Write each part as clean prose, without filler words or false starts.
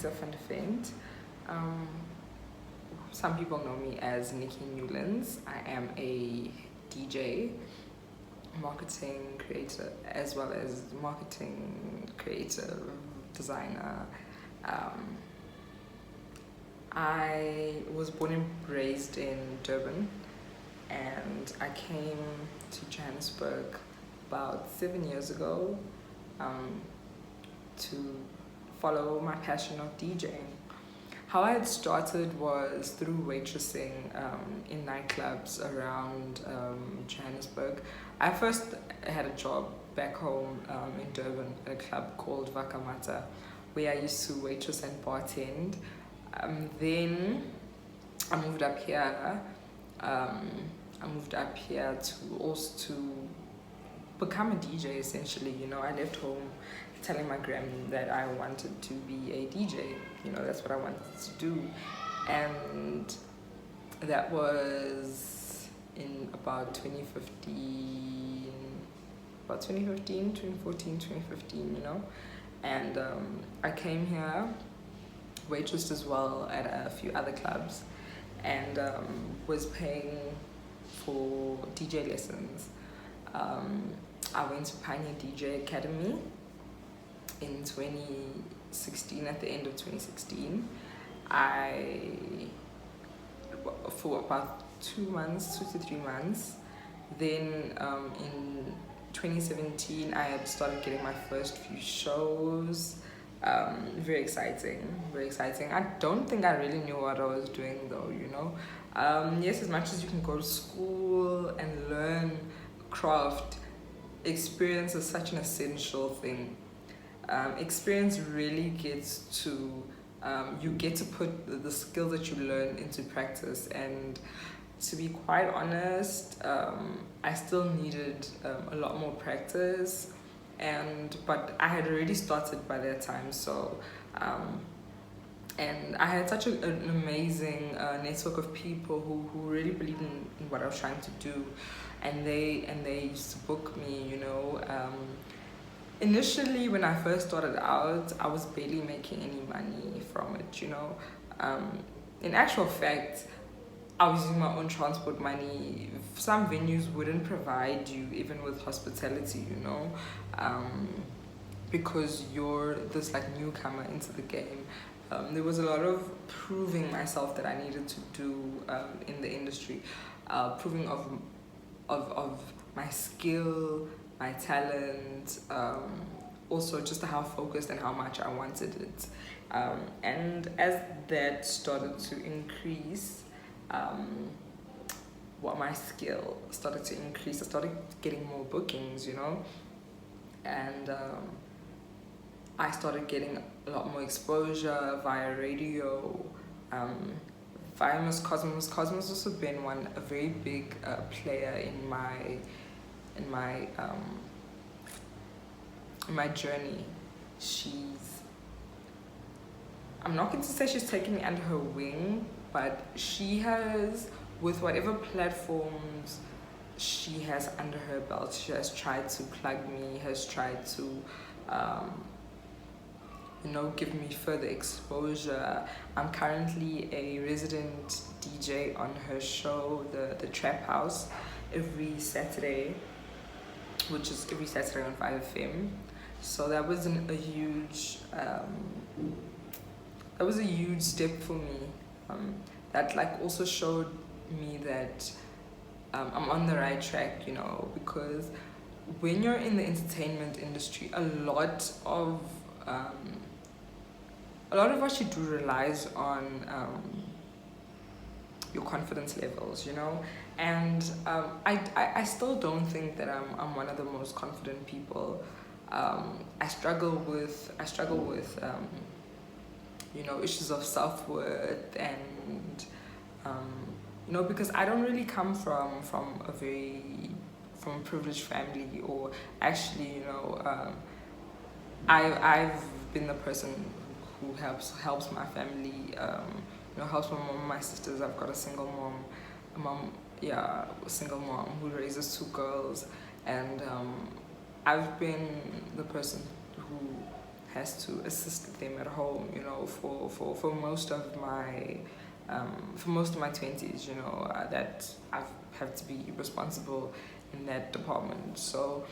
Nikita Van Der Wet. Um, some people know me as Nikki Newlands. I am a DJ, marketing creator, as well as marketing creative designer. Um, I was born and raised in Durban, and I came to Johannesburg about 7 years ago to follow my passion of DJing. How I had started was through waitressing in nightclubs around Johannesburg. I first had a job back home in Durban at a club called Vakamata, where I used to waitress and bartend. Then I moved up here. I moved up here to become a DJ essentially. I left home telling my gram that I wanted to be a DJ. That's what I wanted to do. And that was in about 2015, 2014, 2015, And I came here, waitressed as well at a few other clubs, and was paying for DJ lessons. I went to Pioneer DJ Academy in 2016, at the end of 2016. For about 2 to 3 months. Then in 2017, I had started getting my first few shows. Very exciting. I don't think I really knew what I was doing though, Yes, as much as you can go to school and learn craft, experience is such an essential thing. Experience really gets to, you get to put the skills that you learn into practice. And to be quite honest, I still needed a lot more practice. But I had already started by that time, so and I had such an amazing network of people who really believed in what I was trying to do, and they used to book me. Initially, when I first started out, I was barely making any money from it. In actual fact, I was using my own transport money. Some venues wouldn't provide you even with hospitality, because you're this newcomer into the game. There was a lot of proving myself that I needed to do in the industry, proving of my skill, my talent, also just how focused and how much I wanted it. And as that started to increase, my skill started to increase. I started getting more bookings, and I started getting a lot more exposure via radio, via Miss Cosmos. Cosmos also been a very big player in my journey. I'm not going to say she's taken me under her wing, but she has, with whatever platforms she has under her belt, she has tried to plug me, has tried to give me further exposure. I'm currently a resident DJ on her show, the Trap House, every Saturday, which is every Saturday on 5FM. So that was a huge step for me. That also showed me that I'm on the right track, because when you're in the entertainment industry, a lot of what you do relies on your confidence levels, and I still don't think that I'm one of the most confident people. I struggle with issues of self-worth, and because I don't really come from a privileged family, or actually, I've been the person who helps my family, helps my mom, my sisters. I've got a single mom, a single mom who raises 2 girls, and I've been the person who has to assist them at home, you know, for most of my 20s, you know, that I've had to be responsible in that department. So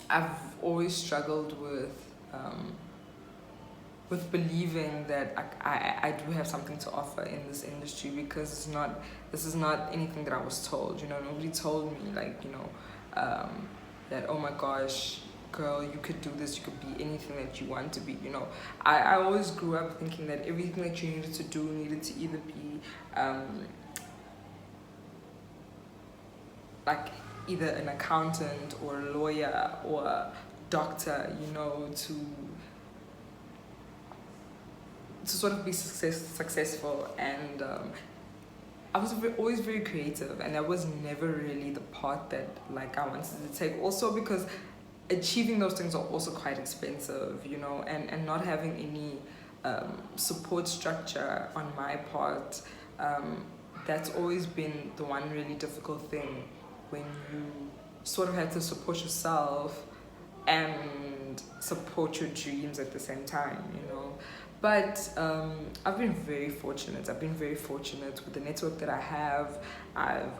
I've always struggled with believing that I do have something to offer in this industry, because this is not anything that I was told, you know. Nobody told me, like, you know, that, oh my gosh, girl, you could do this, you could be anything that you want to be, you know. I always grew up thinking that everything that you needed to do needed to either be like either an accountant or a lawyer or a doctor, you know, to sort of be successful. And I was always very creative, and that was never really the part that, like, I wanted to take. Also because achieving those things are also quite expensive, you know, and not having any support structure on my part, that's always been the one really difficult thing, when you sort of have to support yourself and support your dreams at the same time, you know. But I've been very fortunate. I've been very fortunate with the network that I have. I've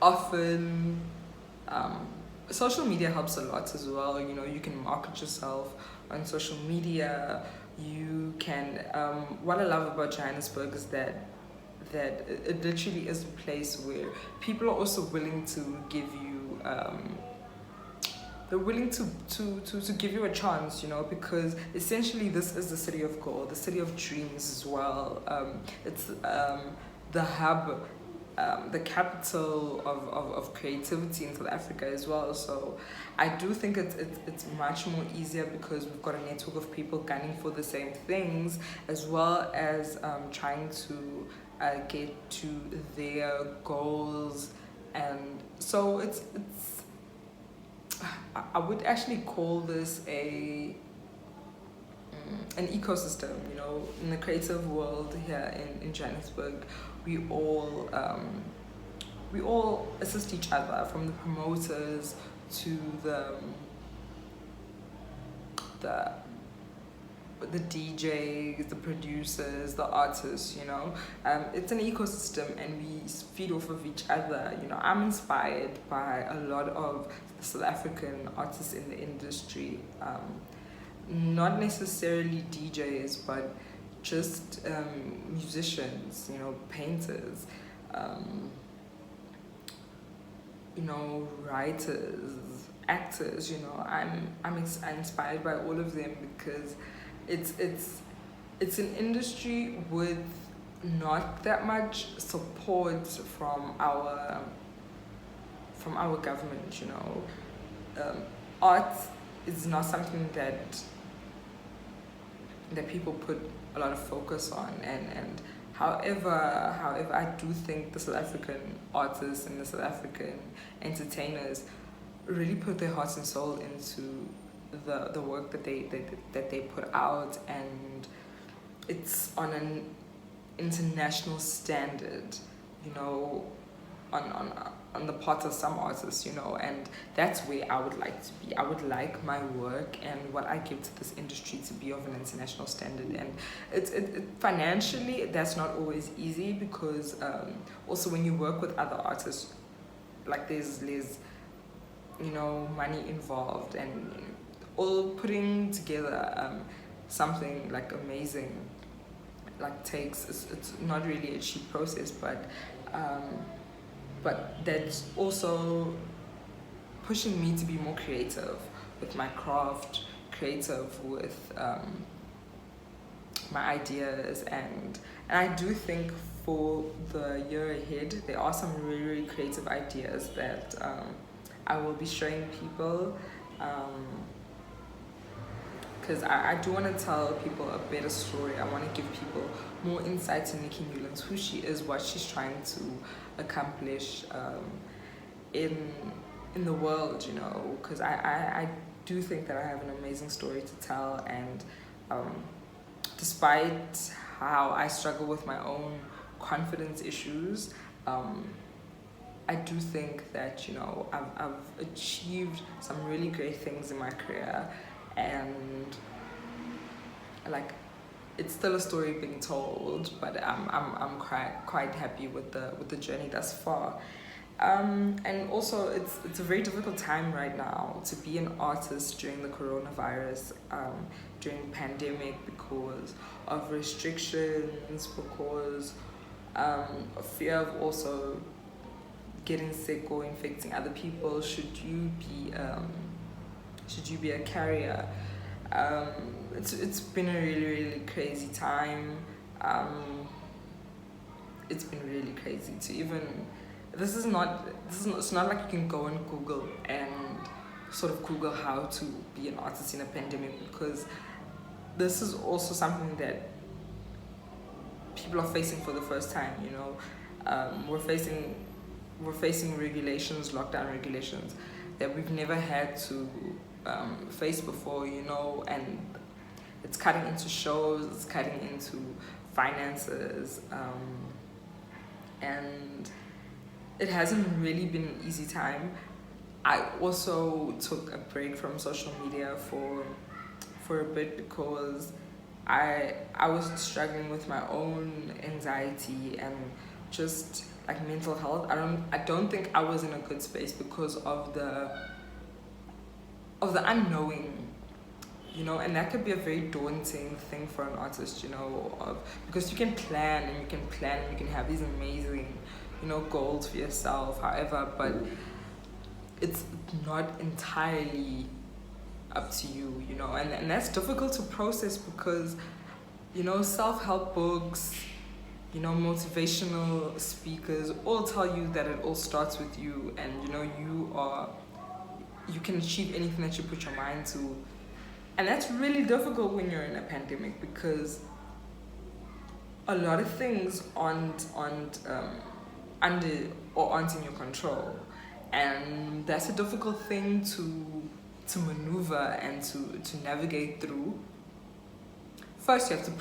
often social media helps a lot as well. You know, you can market yourself on social media. You can. What I love about Johannesburg is that it literally is a place where people are also willing to give you. They're willing to give you a chance, you know, because essentially this is the city of gold, the city of dreams as well. It's the hub, the capital of creativity in South Africa as well. So I do think it's much more easier, because we've got a network of people gunning for the same things, as well as trying to get to their goals. And so it's I would actually call this an ecosystem, you know. In the creative world here in Johannesburg, we all assist each other, from the promoters to the DJs, the producers, the artists, you know. It's an ecosystem, and we feed off of each other, you know. I'm inspired by a lot of South African artists in the industry, not necessarily DJs, but just musicians, you know, painters, you know, writers, actors, you know. I'm inspired by all of them, because it's an industry with not that much support from our government, you know. Art is not something that people put a lot of focus on, and however I do think the South African artists and the South African entertainers really put their hearts and soul into the work that they put out, and it's on an international standard, you know, on the part of some artists, you know. And that's where I would like to be. I would like my work and what I give to this industry to be of an international standard. And it financially, that's not always easy, because also when you work with other artists, like there's you know, money involved, and you know, all putting together something like amazing, like it's not really a cheap process, but that's also pushing me to be more creative with my craft, creative with my ideas, and I do think for the year ahead there are some really, really creative ideas that I will be showing people, because I do want to tell people a better story. I want to give people more insight to Nikki, who she is, what she's trying to accomplish in the world, you know, because I do think that I have an amazing story to tell. And despite how I struggle with my own confidence issues, I do think that, you know, I've achieved some really great things in my career, and like, it's still a story being told, but I'm quite happy with the journey thus far. And also, it's a very difficult time right now to be an artist during the coronavirus, during pandemic, because of restrictions, because of fear of also getting sick or infecting other people. Should you be a carrier? It's been a really, really crazy time. It's been really crazy to even. It's not like you can go and Google and sort of Google how to be an artist in a pandemic, because this is also something that people are facing for the first time. You know, we're facing regulations, lockdown regulations, that we've never had to face before. You know, and it's cutting into shows, it's cutting into finances, and it hasn't really been an easy time. I also took a break from social media for a bit, because I was struggling with my own anxiety and just like mental health. I don't think I was in a good space because of the unknowing, you know, and that could be a very daunting thing for an artist, you know, because you can plan and you can have these amazing, you know, goals for yourself, however, but it's not entirely up to you, you know, and that's difficult to process, because, you know, self-help books, you know, motivational speakers all tell you that it all starts with you, and, you know, you can achieve anything that you put your mind to. And that's really difficult when you're in a pandemic, because a lot of things aren't under or aren't in your control, and that's a difficult thing to maneuver and to navigate through. First, you have to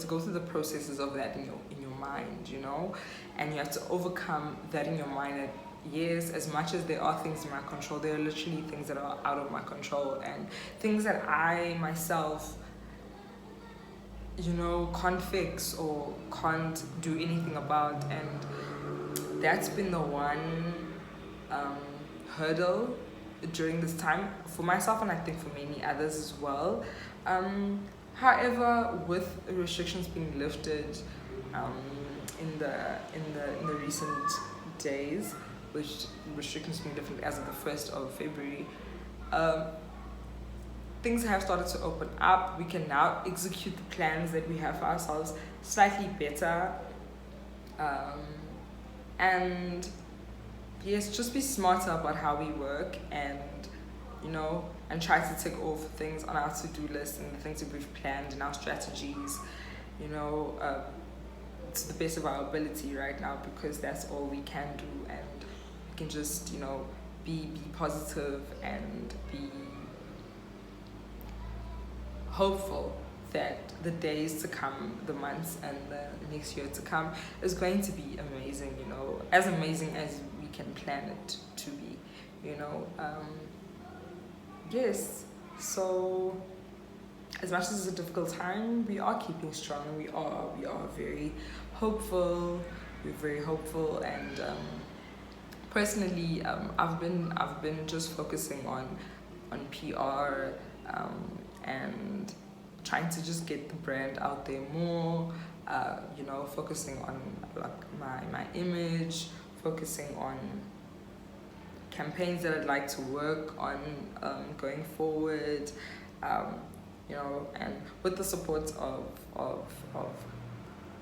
go through the processes of that in your mind, you know, and you have to overcome that in your mind. That yes, as much as there are things in my control, there are literally things that are out of my control, and things that I myself, you know, can't fix or can't do anything about. And that's been the one hurdle during this time for myself, and I think for many others as well. However, with restrictions being lifted in the recent days, which restrictions being lifted as of the 1st of February, things have started to open up. We can now execute the plans that we have for ourselves slightly better. And yes, just be smarter about how we work, and, you know, and try to tick off things on our to-do list and the things that we've planned and our strategies, you know, to the best of our ability right now, because that's all we can do. And we can just, you know, be positive and be hopeful that the days to come, the months and the next year to come is going to be amazing, you know, as amazing as we can plan it to be, you know. Yes, so as much as it's a difficult time, we are keeping strong. We are very hopeful. We're very hopeful, and personally, I've been just focusing on PR, and trying to just get the brand out there more. You know, focusing on like my image, focusing on campaigns that I'd like to work on going forward, you know, and with the support of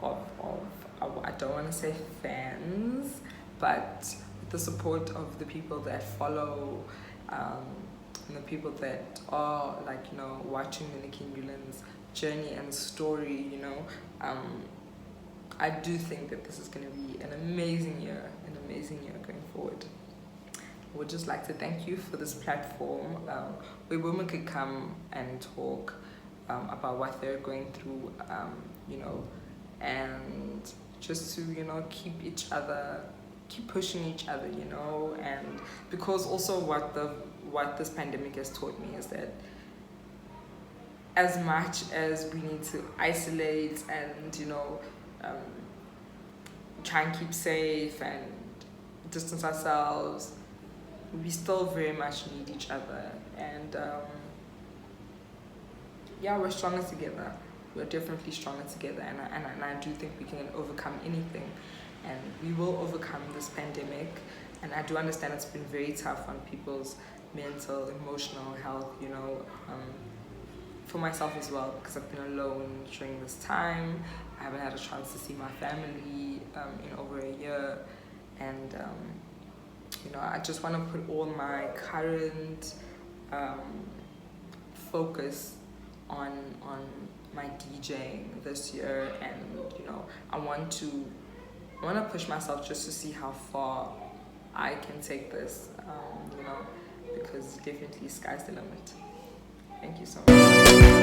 I don't want to say fans, but with the support of the people that follow, and the people that are, like, you know, watching the Nikki journey and story, you know, I do think that this is going to be an amazing year going forward. I would just like to thank you for this platform where women could come and talk about what they're going through, you know, and just to, you know, keep each other keep pushing each other, you know. And because also what this pandemic has taught me is that as much as we need to isolate and, you know, try and keep safe and distance ourselves, we still very much need each other. And yeah, we're stronger together. We're definitely stronger together, and I do think we can overcome anything, and we will overcome this pandemic. And I do understand it's been very tough on people's mental, emotional health, you know, for myself as well, because I've been alone during this time. I haven't had a chance to see my family in over a year, and you know, I just want to put all my current focus on my DJing this year. And you know, I want to push myself just to see how far I can take this, you know, because definitely sky's the limit. Thank you so much.